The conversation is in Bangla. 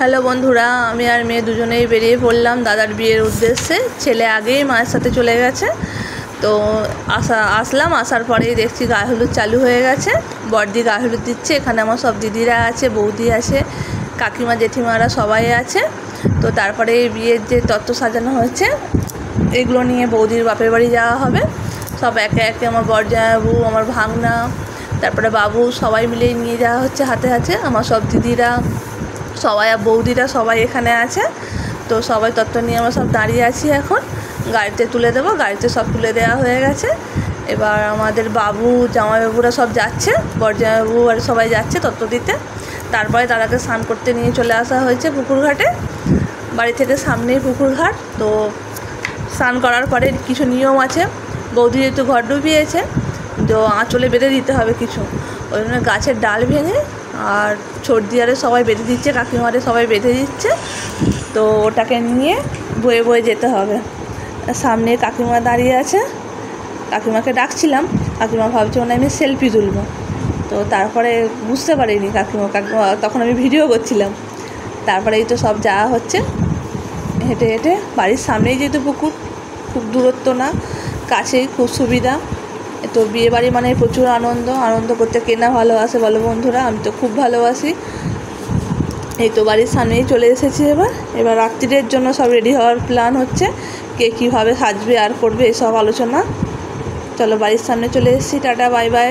হ্যালো বন্ধুরা, আমি আর মেয়ে দুজনেই বেরিয়ে পড়লাম দাদার বিয়ের উদ্দেশ্যে। ছেলে আগেই মায়ের সাথে চলে গেছে। তো আসলাম, আসার পরেই দেখছি গায়ে হলুদ চালু হয়ে গেছে। বড়দি গায়ে হলুদ দিচ্ছে। এখানে আমার সব দিদিরা আছে, বৌদি আছে, কাকিমা জেঠিমারা সবাই আছে। তো তারপরে বিয়ের যে তত্ত্ব সাজানো হয়েছে এগুলো নিয়ে বৌদির বাপের বাড়ি যাওয়া হবে। সব একে একে আমার বরজামাইবাবু, আমার ভাগনা, তারপরে বাবু সবাই মিলেই নিয়ে যাওয়া হচ্ছে হাতে হাতে। আমার সব দিদিরা সবাই আর বৌদিরা সবাই এখানে আছে। তো সবাই তত্ত্ব নিয়ে আমরা সব দাঁড়িয়ে আছি। এখন গাড়িতে তুলে দেবো। গাড়িতে সব তুলে দেওয়া হয়ে গেছে। এবার আমাদের বাবু জামাইবাবুরা সব যাচ্ছে, বরজামাইবাবু আর সবাই যাচ্ছে তত্ত্ব দিতে। তারপরে তারাকে স্নান করতে নিয়ে চলে আসা হয়েছে পুকুর ঘাটে। বাড়ি থেকে সামনেই পুকুর ঘাট। তো স্নান করার পরে কিছু নিয়ম আছে। বৌদি যেহেতু ঘর ডুবিয়েছে, তো আঁচলে বেঁধে দিতে হবে কিছু। ওই জন্য গাছের ডাল ভেঙে আর ছোট দিয়ারে সবাই বেঁধে দিচ্ছে, কাকিমারে সবাই বেঁধে দিচ্ছে। তো ওটাকে নিয়ে বয়ে বয়ে যেতে হবে। সামনে কাকিমা দাঁড়িয়ে আছে। কাকিমাকে ডাকছিলাম, কাকিমা ভাবছে মানে আমি সেলফি তুলবো। তো তারপরে বুঝতে পারিনি কাকিমা তখন আমি ভিডিও করছিলাম। তারপরে এই তো সব যাওয়া হচ্ছে হেঁটে হেঁটে। বাড়ির সামনেই যেহেতু পুকুর, খুব দূরত্ব না, কাছেই, খুব সুবিধা। তো বিয়েবাড়ি মানে প্রচুর আনন্দ করতে কে না ভালোবাসে বলো বন্ধুরা? আমি তো খুব ভালোবাসি। এই তো বাড়ির সামনেই চলে এসেছি। এবার রাত্রিরের জন্য সব রেডি হওয়ার প্ল্যান হচ্ছে, কে কীভাবে সাজবে আর করবে এসব আলোচনা। চলো বাড়ির সামনে চলে এসেছি। Tata, bye bye.